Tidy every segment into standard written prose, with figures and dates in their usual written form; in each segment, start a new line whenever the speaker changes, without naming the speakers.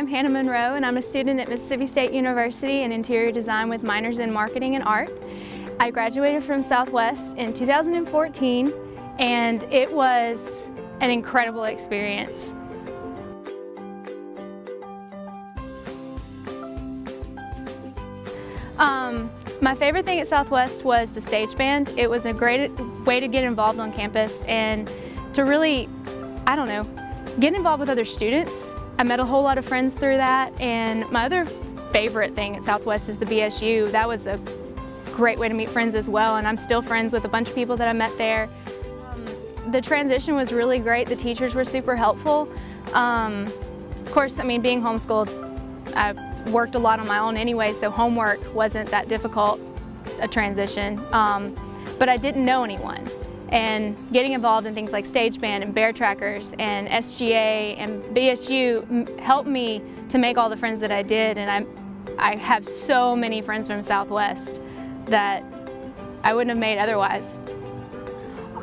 Hannah Monroe, and I'm a student at Mississippi State University in interior design with minors in marketing and art. I graduated from Southwest in 2014, and it was an incredible experience. My favorite thing at Southwest was the stage band. It was a great way to get involved on campus and to really, get involved with other students. I met a whole lot of friends through that, and my other favorite thing at Southwest is the BSU. That was a great way to meet friends as well, and I'm still friends with a bunch of people that I met there. The transition was really great. The teachers were super helpful. Of course, being homeschooled, I worked a lot on my own anyway, so homework wasn't that difficult a transition, but I didn't know anyone. And getting involved in things like stage band and bear trackers and SGA and BSU helped me to make all the friends that I did, and I have so many friends from Southwest that I wouldn't have made otherwise.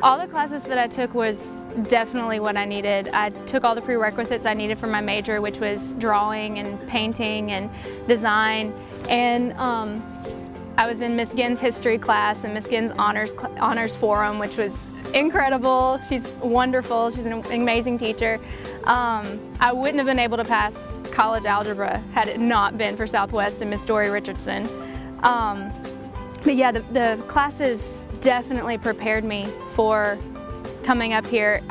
All the classes that I took was definitely what I needed. I took all the prerequisites I needed for my major, which was drawing and painting and design. And I was in Miss Ginn's history class and Miss Ginn's honors forum, which was incredible. She's wonderful. She's an amazing teacher. I wouldn't have been able to pass college algebra had it not been for Southwest and Miss Dory Richardson. But yeah, the classes definitely prepared me for coming up here.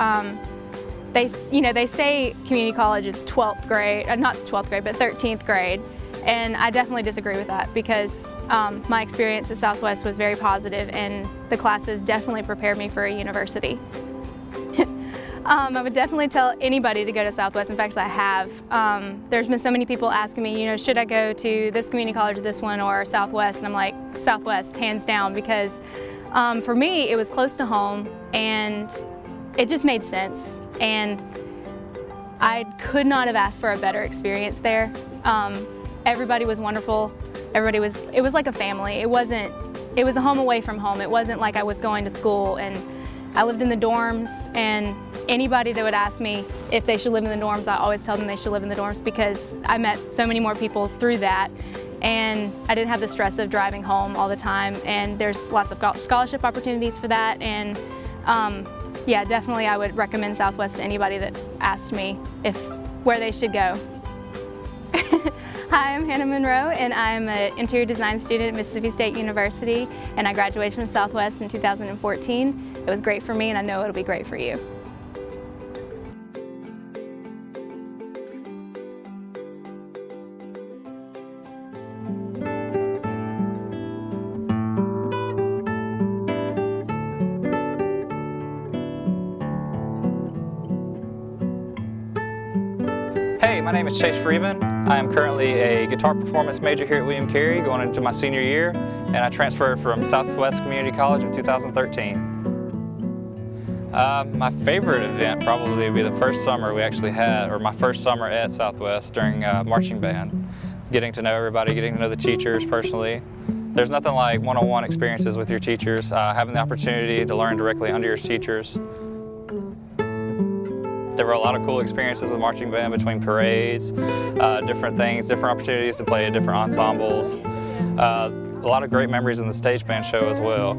They say community college is 12th grade, not 12th grade, but 13th grade. And I definitely disagree with that because my experience at Southwest was very positive, and the classes definitely prepared me for a university. I would definitely tell anybody to go to Southwest. In fact, I have. There's been so many people asking me, should I go to this community college, this one, or Southwest? And I'm like, Southwest, hands down, because for me, it was close to home, and it just made sense. And I could not have asked for a better experience there. Everybody was wonderful. It was like a family. It was a home away from home. It wasn't like I was going to school, and I lived in the dorms, and anybody that would ask me if they should live in the dorms, I always tell them they should live in the dorms because I met so many more people through that, and I didn't have the stress of driving home all the time, and there's lots of scholarship opportunities for that, and yeah, definitely I would recommend Southwest to anybody that asked me where they should go. Hi, I'm Hannah Monroe, and I'm an interior design student at Mississippi State University, and I graduated from Southwest in 2014. It was great for me, and I know it'll be great for you.
Hey, my name is Chase Freeman. I am currently a guitar performance major here at William Carey, going into my senior year, and I transferred from Southwest Community College in 2013. My favorite event probably would be the first summer we actually had, or my first summer at Southwest during marching band. Getting to know everybody, getting to know the teachers personally. There's nothing like one-on-one experiences with your teachers, having the opportunity to learn directly under your teachers. There were a lot of cool experiences with marching band between parades, different things, different opportunities to play in different ensembles. A lot of great memories in the stage band show as well.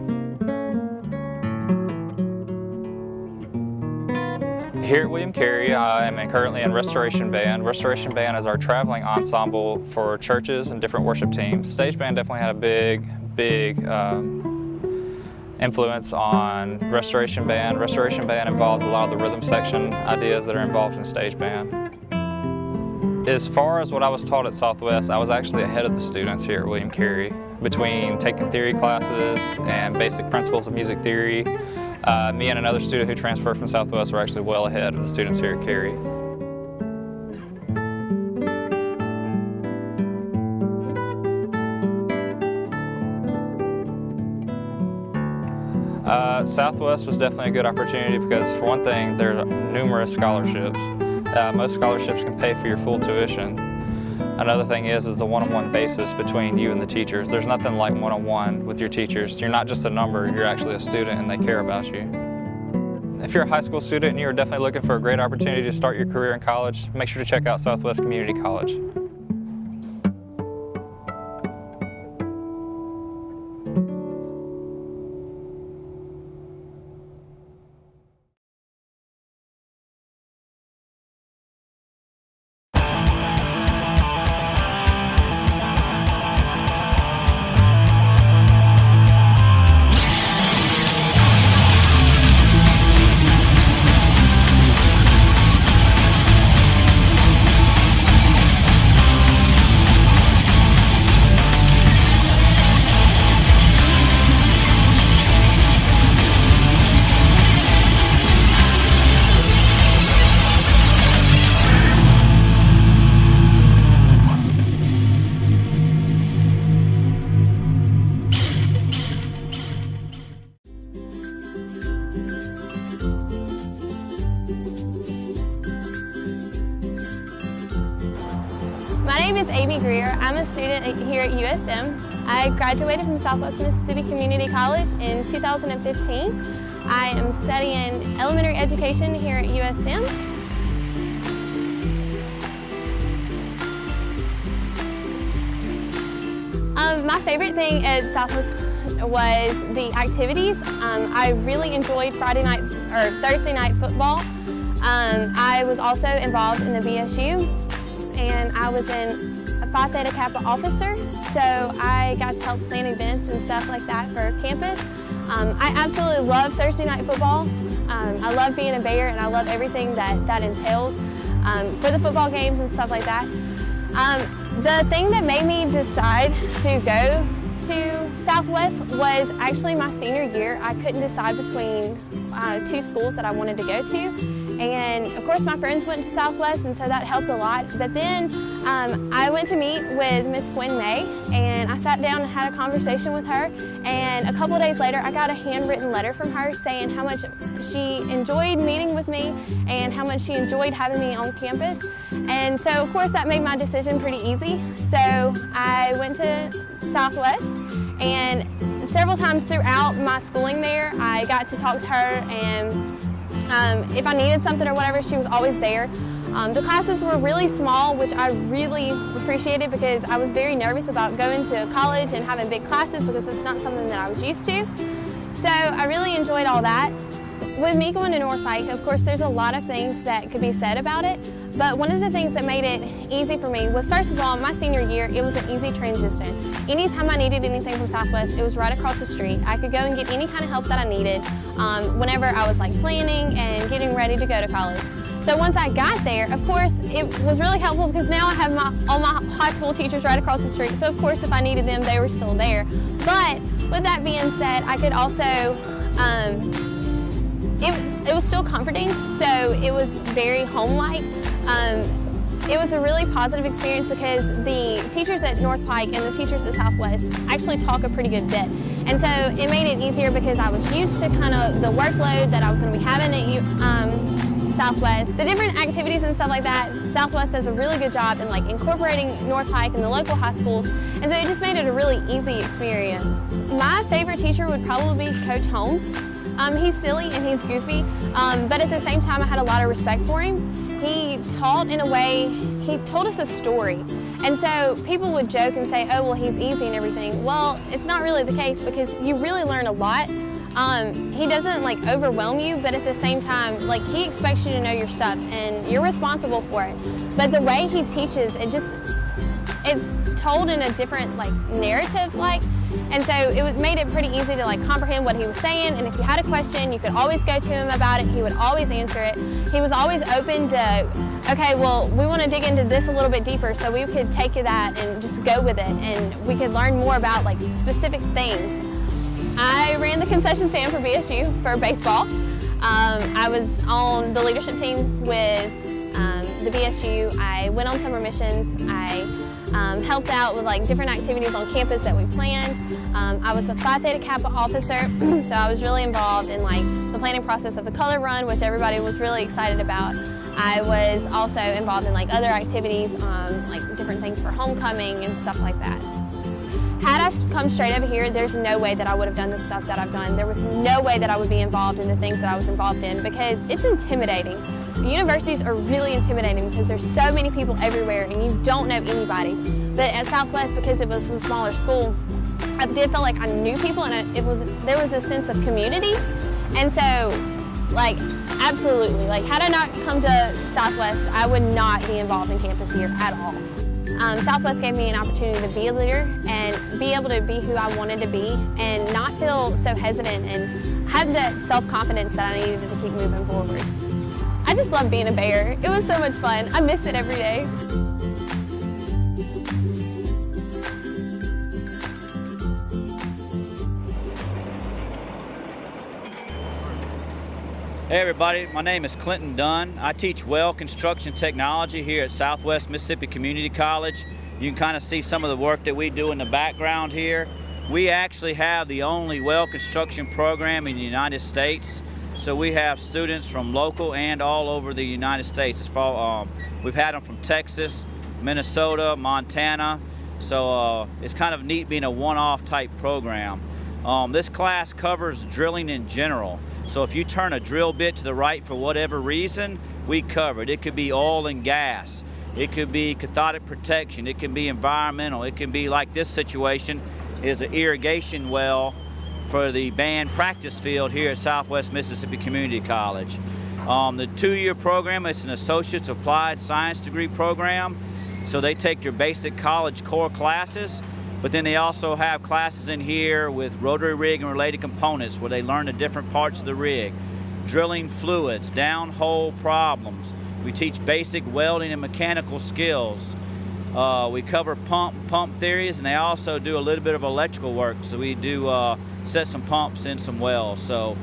Here at William Carey, I am currently in Restoration Band. Restoration Band is our traveling ensemble for churches and different worship teams. Stage band definitely had a big influence on Restoration Band. Restoration Band involves a lot of the rhythm section ideas that are involved in stage band. As far as what I was taught at Southwest, I was actually ahead of the students here at William Carey. Between taking theory classes and basic principles of music theory, me and another student who transferred from Southwest were actually well ahead of the students here at Carey. Southwest was definitely a good opportunity because, for one thing, there are numerous scholarships. Most scholarships can pay for your full tuition. Another thing is the one-on-one basis between you and the teachers. There's nothing like one-on-one with your teachers. You're not just a number, you're actually a student and they care about you. If you're a high school student and you're definitely looking for a great opportunity to start your career in college, make sure to check out Southwest Community College.
My name is Amy Greer. I'm a student here at USM. I graduated from Southwest Mississippi Community College in 2015. I am studying elementary education here at USM. My favorite thing at Southwest was the activities. I really enjoyed Thursday night football. I was also involved in the BSU, and I was a Phi Theta Kappa officer, so I got to help plan events and stuff like that for campus. I absolutely love Thursday night football. I love being a Bear, and I love everything that entails for the football games and stuff like that. The thing that made me decide to go to Southwest was actually my senior year. I couldn't decide between two schools that I wanted to go to. And of course my friends went to Southwest, and so that helped a lot. But then I went to meet with Miss Gwen May, and I sat down and had a conversation with her. And a couple of days later I got a handwritten letter from her saying how much she enjoyed meeting with me and how much she enjoyed having me on campus. And so of course that made my decision pretty easy. So I went to Southwest, and several times throughout my schooling there I got to talk to her, and if I needed something or whatever, she was always there. The classes were really small, which I really appreciated because I was very nervous about going to college and having big classes because it's not something that I was used to. So I really enjoyed all that. With me going to North Pike, of course, there's a lot of things that could be said about it. But one of the things that made it easy for me was, first of all, my senior year, it was an easy transition. Anytime I needed anything from Southwest, it was right across the street. I could go and get any kind of help that I needed whenever I was planning and getting ready to go to college. So once I got there, of course, it was really helpful because now I have all my high school teachers right across the street. So of course, if I needed them, they were still there. But with that being said, I could also, it was still comforting, so it was very home-like. It was a really positive experience because the teachers at North Pike and the teachers at Southwest actually talk a pretty good bit. And so it made it easier because I was used to kind of the workload that I was going to be having at Southwest. The different activities and stuff like that, Southwest does a really good job in incorporating North Pike and the local high schools, and so it just made it a really easy experience. My favorite teacher would probably be Coach Holmes. He's silly and he's goofy, but at the same time I had a lot of respect for him. He taught in a way, he told us a story. And so people would joke and say, oh, well, he's easy and everything. Well, it's not really the case because you really learn a lot. He doesn't overwhelm you, but at the same time, he expects you to know your stuff and you're responsible for it. But the way he teaches, it's told in a different narrative and so it made it pretty easy to comprehend what he was saying, and if you had a question, you could always go to him about it. He would always answer it. He was always open to, okay, well, we want to dig into this a little bit deeper, so we could take that and just go with it, and we could learn more about specific things. I ran the concession stand for BSU for baseball. I was on the leadership team with the BSU. I went on summer missions. I helped out with different activities on campus that we planned. I was a Phi Theta Kappa officer, so I was really involved in the planning process of the color run, which everybody was really excited about. I was also involved in other activities, different things for homecoming and stuff like that. Had I come straight over here, there's no way that I would have done the stuff that I've done. There was no way that I would be involved in the things that I was involved in because it's intimidating. Universities are really intimidating because there's so many people everywhere and you don't know anybody. But at Southwest, because it was a smaller school, I did feel like I knew people and there was a sense of community. And so, like, absolutely, like, had I not come to Southwest, I would not be involved in campus here at all. Southwest gave me an opportunity to be a leader and be able to be who I wanted to be and not feel so hesitant and have the self-confidence that I needed to keep moving forward. I just love being a Bear. It was so much fun. I miss it every day.
Hey everybody, my name is Clinton Dunn. I teach well construction technology here at Southwest Mississippi Community College. You can kind of see some of the work that we do in the background here. We actually have the only well construction program in the United States. So we have students from local and all over the United States. We've had them from Texas, Minnesota, Montana. So it's kind of neat being a one-off type program. This class covers drilling in general. So if you turn a drill bit to the right for whatever reason, we cover it. It could be oil and gas. It could be cathodic protection. It can be environmental. It can be like this situation is an irrigation well for the band practice field here at Southwest Mississippi Community College. The 2-year program, it's an Associate's Applied Science degree program. So they take your basic college core classes, but then they also have classes in here with rotary rig and related components where they learn the different parts of the rig, drilling fluids, downhole problems. We teach basic welding and mechanical skills. We cover pump theories, and they also do a little bit of electrical work. So we do set some pumps in some wells. So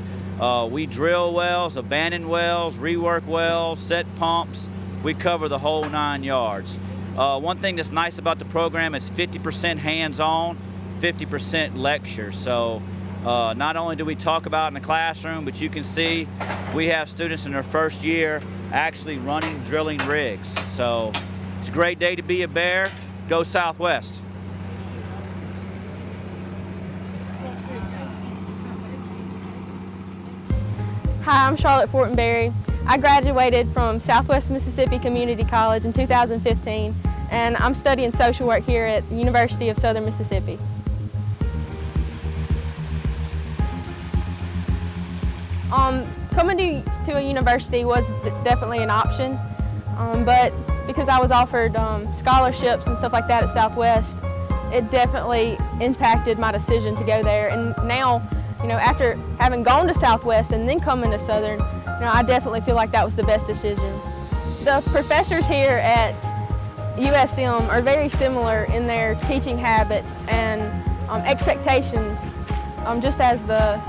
we drill wells, abandon wells, rework wells, set pumps. We cover the whole 9 yards. One thing that's nice about the program is 50% hands-on, 50% lecture. So not only do we talk about in the classroom, but you can see we have students in their first year actually running drilling rigs. So it's a great day to be a Bear. Go Southwest.
Hi, I'm Charlotte Fortenberry. I graduated from Southwest Mississippi Community College in 2015, and I'm studying social work here at the University of Southern Mississippi. Coming to a university was definitely an option, but because I was offered scholarships and stuff like that at Southwest, it definitely impacted my decision to go there. And now, you know, after having gone to Southwest and then coming to Southern, you know, I definitely feel like that was the best decision. The professors here at USM are very similar in their teaching habits and expectations, just as the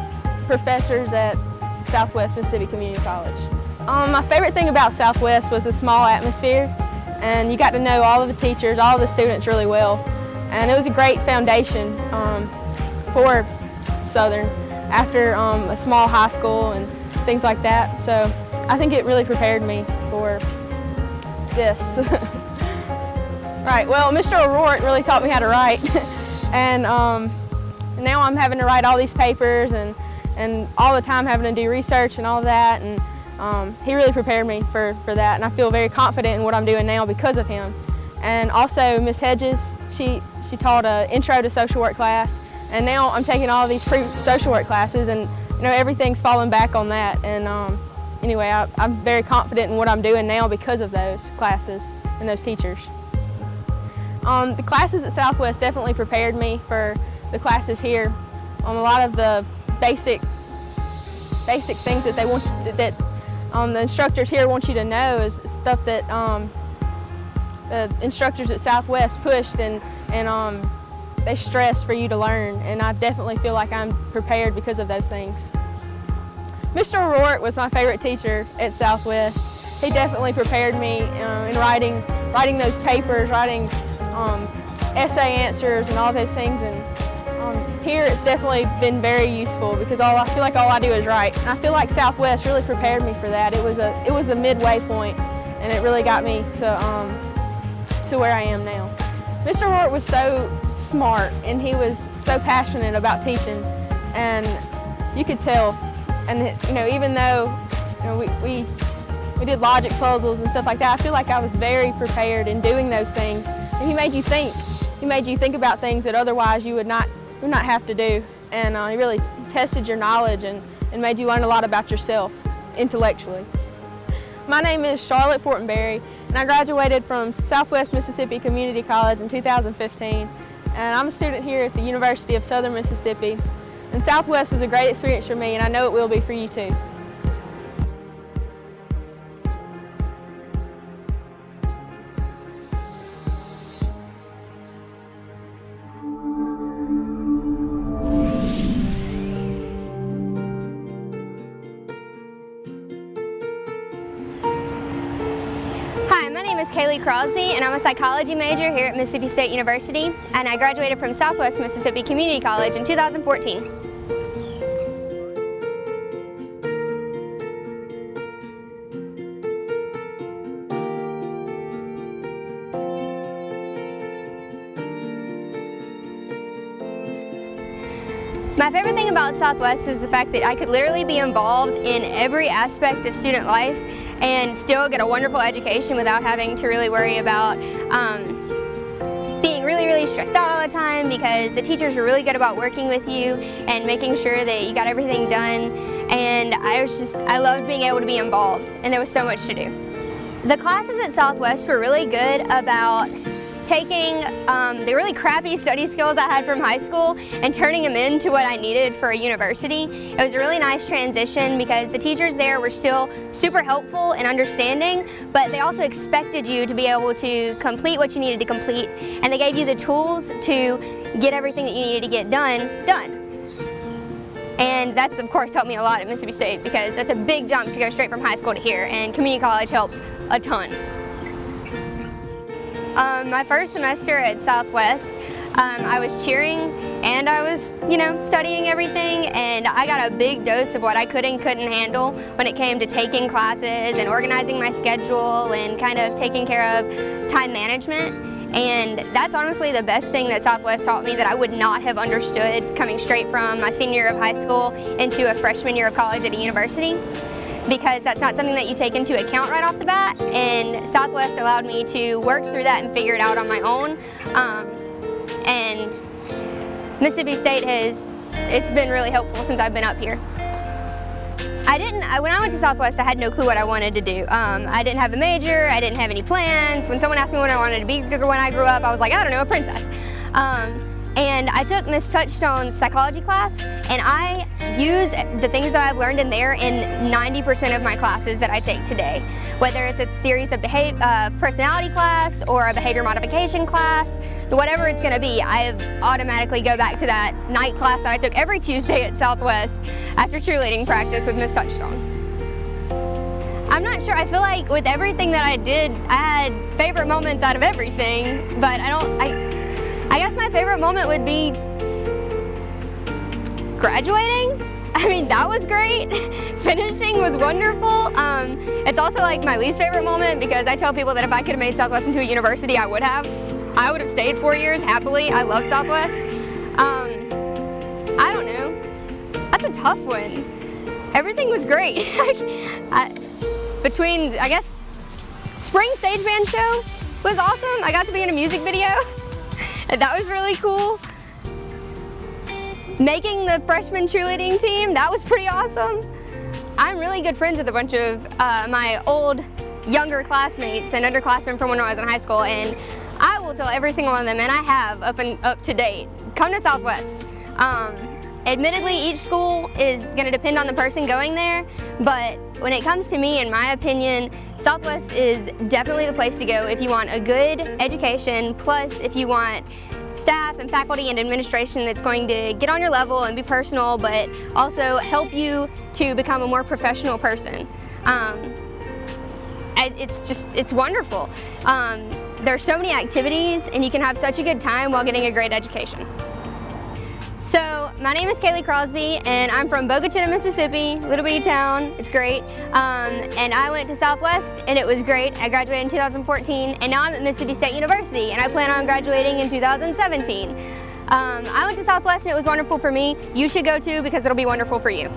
professors at Southwest Mississippi Community College. My favorite thing about Southwest was the small atmosphere, and you got to know all of the teachers, all of the students really well, and it was a great foundation for Southern after a small high school and things like that. So I think it really prepared me for this. Right, well, Mr. O'Rourke really taught me how to write, and now I'm having to write all these papers and all the time having to do research and all of that, and he really prepared me for that, and I feel very confident in what I'm doing now because of him. And also Miss Hedges, she taught an intro to social work class, and now I'm taking all of these social work classes, and you know, everything's falling back on that. And anyway, I'm very confident in what I'm doing now because of those classes and those teachers. The classes at Southwest definitely prepared me for the classes here. A lot of the basic things that they want, that the instructors here want you to know is stuff that the instructors at Southwest pushed and they stressed for you to learn, and I definitely feel like I'm prepared because of those things. Mr. O'Rourke was my favorite teacher at Southwest. He definitely prepared me in writing those papers, writing essay answers and all those things, and here it's definitely been very useful because I feel like all I do is write. And I feel like Southwest really prepared me for that. It was a midway point, and it really got me to where I am now. Mr. O'Rourke was smart, and he was so passionate about teaching, and you could tell. And even though we did logic puzzles and stuff like that, I feel like I was very prepared in doing those things. And he made you think. He made you think about things that otherwise you would not have to do. And he really tested your knowledge and made you learn a lot about yourself intellectually. My name is Charlotte Fortenberry, and I graduated from Southwest Mississippi Community College in 2015. And I'm a student here at the University of Southern Mississippi. And Southwest was a great experience for me, and I know it will be for you too.
Hi, my name is Kaylee Crosby, and I'm a psychology major here at Mississippi State University, and I graduated from Southwest Mississippi Community College in 2014. My favorite thing about Southwest is the fact that I could literally be involved in every aspect of student life and still get a wonderful education without having to really worry about being really stressed out all the time, because the teachers are really good about working with you and making sure that you got everything done. And I loved being able to be involved, and there was so much to do. The classes at Southwest were really good about taking the really crappy study skills I had from high school and turning them into what I needed for a university. It was a really nice transition because the teachers there were still super helpful and understanding, but they also expected you to be able to complete what you needed to complete, and they gave you the tools to get everything that you needed to get done. And that's of course helped me a lot at Mississippi State, because that's a big jump to go straight from high school to here, and community college helped a ton. My first semester at Southwest, I was cheering and I was, studying everything, and I got a big dose of what I could and couldn't handle when it came to taking classes and organizing my schedule and kind of taking care of time management. And that's honestly the best thing that Southwest taught me that I would not have understood coming straight from my senior year of high school into a freshman year of college at a university, because that's not something that you take into account right off the bat, and Southwest allowed me to work through that and figure it out on my own. And Mississippi State it's been really helpful since I've been up here. When I went to Southwest, I had no clue what I wanted to do. I didn't have a major, I didn't have any plans. When someone asked me what I wanted to be when I grew up, I was like, I don't know, a princess. And I took Miss Touchstone's psychology class, and I use the things that I've learned in there in 90% of my classes that I take today. Whether it's a theories of personality class or a behavior modification class, whatever it's going to be, I automatically go back to that night class that I took every Tuesday at Southwest after cheerleading practice with Miss Touchstone. I'm not sure, I feel like with everything that I did, I had favorite moments out of everything, but I guess my favorite moment would be graduating. I mean, that was great. Finishing was wonderful. It's also like my least favorite moment, because I tell people that if I could have made Southwest into a university, I would have. I would have stayed 4 years happily. I love Southwest. I don't know. That's a tough one. Everything was great. Between, I guess, spring stage band show was awesome. I got to be in a music video. That was really cool. Making the freshman cheerleading team, that was pretty awesome. I'm really good friends with a bunch of my old, younger classmates and underclassmen from when I was in high school, and I will tell every single one of them, and I have up to date, come to Southwest. Admittedly, each school is going to depend on the person going there, but when it comes to me, in my opinion, Southwest is definitely the place to go if you want a good education, plus if you want staff and faculty and administration that's going to get on your level and be personal, but also help you to become a more professional person. It's wonderful. There's so many activities, and you can have such a good time while getting a great education. So, my name is Kaylee Crosby, and I'm from Bogachitta, Mississippi, little bitty town. It's great. And I went to Southwest, and it was great. I graduated in 2014, and now I'm at Mississippi State University, and I plan on graduating in 2017. I went to Southwest, and it was wonderful for me. You should go too, because it'll be wonderful for you.